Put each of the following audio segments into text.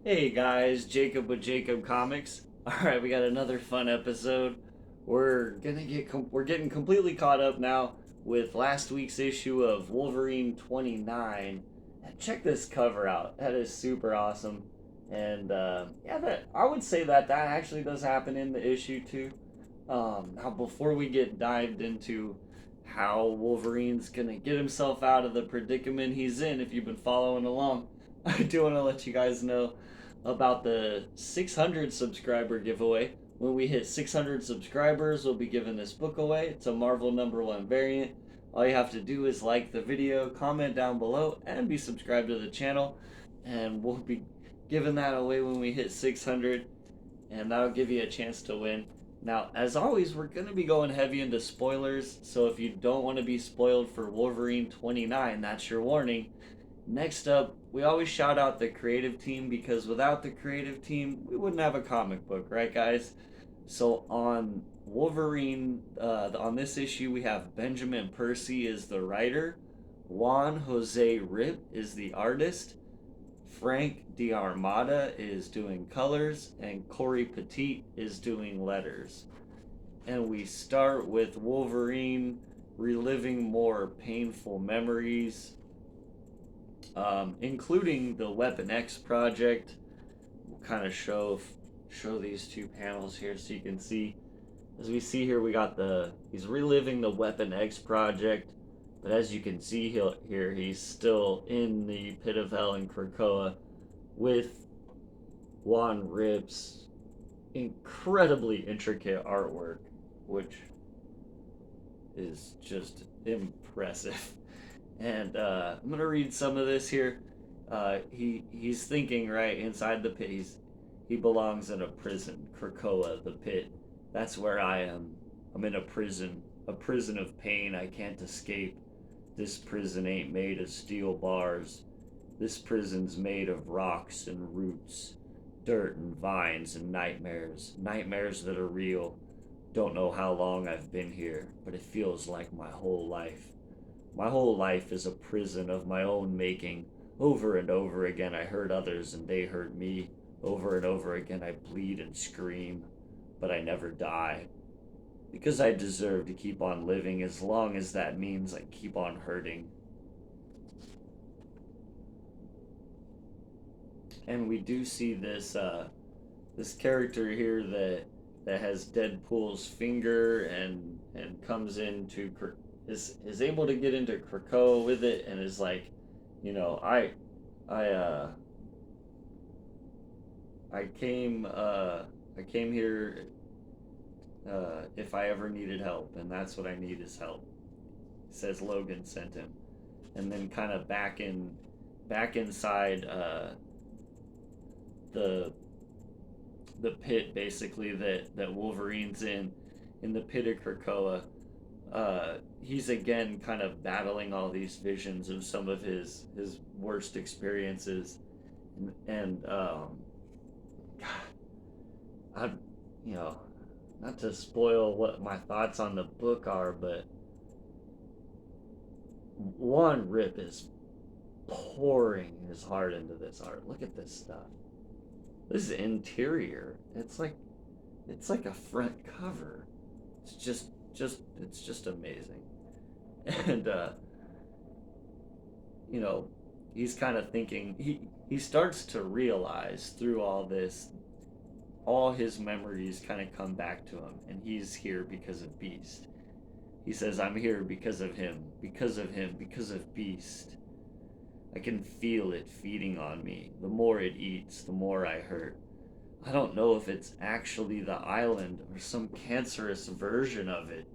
Hey guys, Jacob with Jacob Comics. All right, we got another fun episode. We're getting completely caught up now with last week's issue of Wolverine 29. And check this cover out. That is super awesome. And yeah, that I would say that actually does happen in the issue too. Now before we get dived into how Wolverine's gonna get himself out of the predicament he's in, if you've been following along, I do want to let you guys know about the 600 subscriber giveaway. When we hit 600 subscribers, we'll be giving this book away. It's a Marvel #1 variant. All you have to do is like the video, comment down below, and be subscribed to the channel. And we'll be giving that away when we hit 600, and that'll give you a chance to win. Now, as always, we're going to be going heavy into spoilers, so if you don't want to be spoiled for Wolverine 29, that's your warning. Next up, we always shout out the creative team because without the creative team, we wouldn't have a comic book, right, guys? So on Wolverine, on this issue, we have Benjamin Percy is the writer, Juan Jose Rip is the artist, Frank D'Armata is doing colors, and Corey Petit is doing letters. And we start with Wolverine reliving more painful memories, including the Weapon X project. We'll kind of show these two panels here so you can see. As we see here, we got he's reliving the Weapon X project, but as you can see here, he's still in the pit of hell in Krakoa with Juan Rip's incredibly intricate artwork, which is just impressive. And I'm gonna read some of this here. He's thinking right inside the pit. He belongs in a prison, Krakoa, the pit. That's where I am. I'm in a prison of pain I can't escape. This prison ain't made of steel bars. This prison's made of rocks and roots, dirt and vines and nightmares. Nightmares that are real. Don't know how long I've been here, but it feels like my whole life. My whole life is a prison of my own making. Over and over again I hurt others and they hurt me. Over and over again I bleed and scream, but I never die. Because I deserve to keep on living as long as that means I keep on hurting. And we do see this character here that has Deadpool's finger and comes into is able to get into Krakoa with it and is like, you know, I uh I came here if I ever needed help, and that's what I need is help. Says Logan sent him, and then kind of back inside the the pit basically that Wolverine's in the pit of Krakoa. He's again kind of battling all these visions of some of his worst experiences, and I, you know, not to spoil what my thoughts on the book are, but Juan Rip is pouring his heart into this art. Look at this stuff. This is interior. It's like a front cover. It's just amazing. And you know, he's kind of thinking he starts to realize through all this all his memories kind of come back to him, and he's here because of Beast. He says, I'm here because of him, because of him, because of Beast. I can feel it feeding on me. The more it eats, the more I hurt. I don't know if it's actually the island or some cancerous version of it.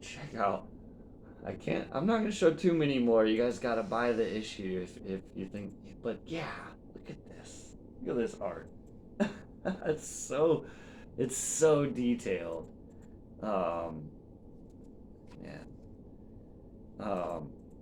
Check out. I'm not gonna show too many more. You guys gotta buy the issue if you think. But yeah, look at this. Look at this art. it's so, it's so detailed. Um, man.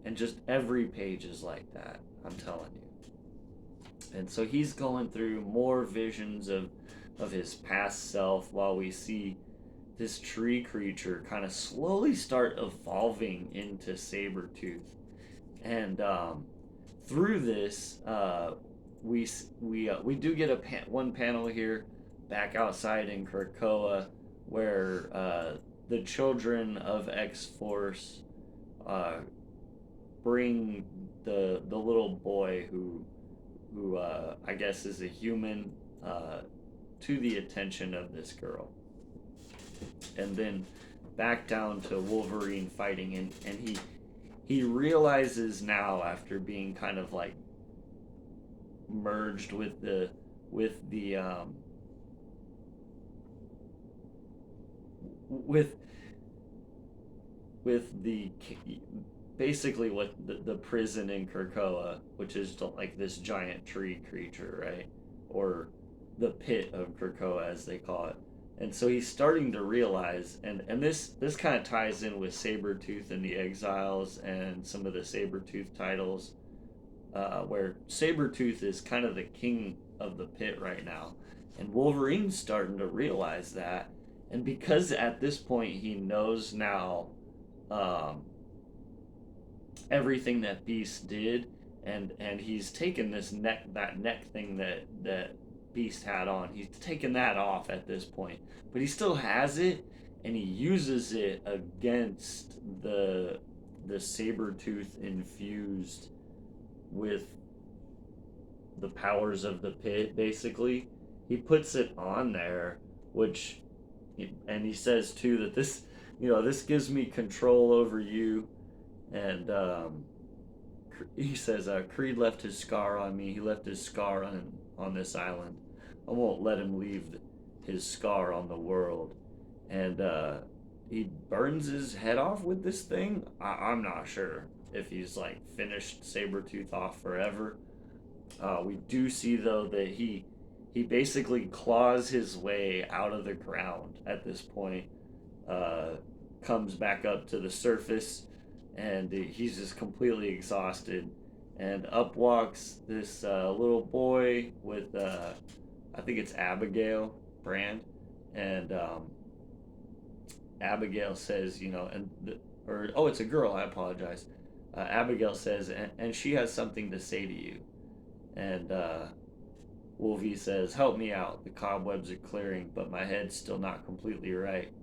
And just every page is like that. I'm telling you. And so he's going through more visions of his past self while we see this tree creature kind of slowly start evolving into Sabretooth. And through this, we do get one panel here back outside in Krakoa where the children of X Force uh, bring the little boy who I guess is a human to the attention of this girl, and then back down to Wolverine fighting, and he realizes now after being kind of like merged with the with with the basically what the prison in Krakoa, which is like this giant tree creature, right? Or the pit of Krakoa as they call it. And so he's starting to realize, and this kind of ties in with Sabretooth and the Exiles and some of the Sabretooth titles, where Sabretooth is kind of the king of the pit right now. And Wolverine's starting to realize that. And because at this point he knows now um, everything that Beast did, and he's taken that neck thing that Beast had on. He's taken that off at this point, but he still has it, and he uses it against the Sabretooth infused with the powers of the pit. Basically, he puts it on there, which, and he says too that this gives me control over you, and he says Creed left his scar on me. He left his scar on this island. I won't let him leave his scar on the world. And he burns his head off with this thing. I'm not sure if he's like finished Sabretooth off forever. We do see though that he basically claws his way out of the ground at this point. Comes back up to the surface, and he's just completely exhausted. And up walks this little boy with I think it's Abigail Brand, and Abigail says, it's a girl. I apologize. Abigail says, and she has something to say to you. And Wolvie says, "Help me out. The cobwebs are clearing, but my head's still not completely right."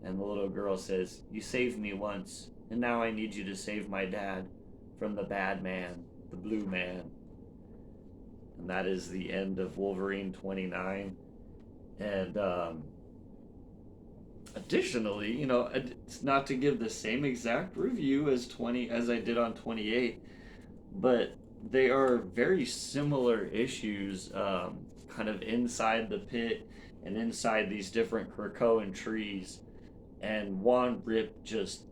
And the little girl says, "You saved me once, and now I need you to save my dad from the bad man, the blue man." And that is the end of Wolverine 29. And additionally, it's not to give the same exact review as I did on 28, but they are very similar issues, kind of inside the pit and inside these different Krakoan trees. And Juan Rip just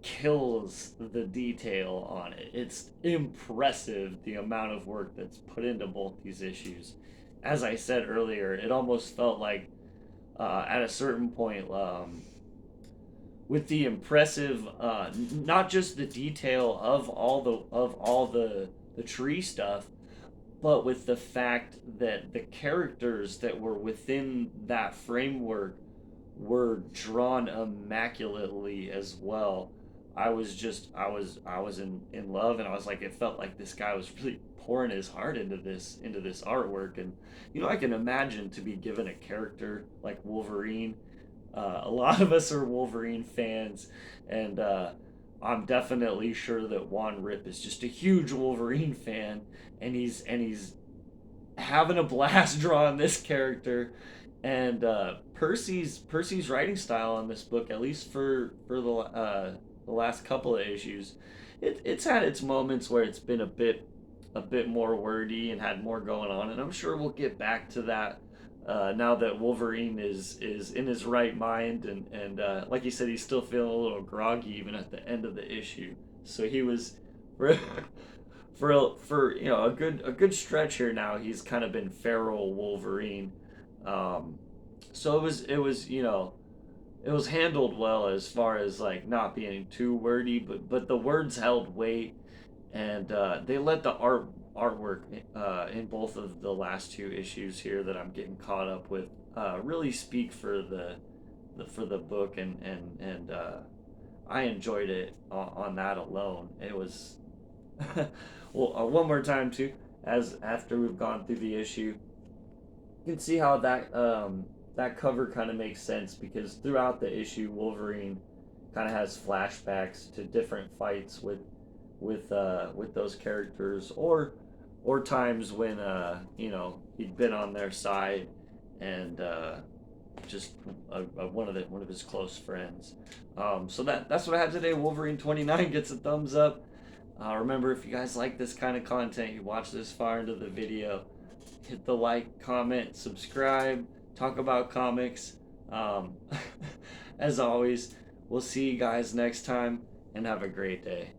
kills the detail on it. It's impressive the amount of work that's put into both these issues. As I said earlier, it almost felt like at a certain point, with the impressive, not just the detail of all the tree stuff, but with the fact that the characters that were within that framework were drawn immaculately as well. I was in love, and I was like, it felt like this guy was really pouring his heart into this artwork. And I can imagine to be given a character like Wolverine. A lot of us are Wolverine fans, and I'm definitely sure that Juan Rip is just a huge Wolverine fan, and he's having a blast drawing this character. And Percy's writing style on this book, at least for the last couple of issues, it's had its moments where it's been a bit more wordy and had more going on, and I'm sure we'll get back to that now that Wolverine is in his right mind, and like you said, he's still feeling a little groggy even at the end of the issue. So he was for a good stretch here now. He's kind of been feral Wolverine. So it was handled well as far as like not being too wordy, but the words held weight, and they let the artwork in both of the last two issues here that I'm getting caught up with really speak for the book, and I enjoyed it on that alone. It was well, one more time too. as after we've gone through the issue. You can see how that cover kind of makes sense, because throughout the issue, Wolverine kind of has flashbacks to different fights with those characters, or times when he'd been on their side, and just one of his close friends. So that's what I had today. Wolverine 29 gets a thumbs up. Remember, if you guys like this kind of content, you watch this far into the video, hit the like, comment, subscribe, talk about comics. Um, as always, we'll see you guys next time, and have a great day.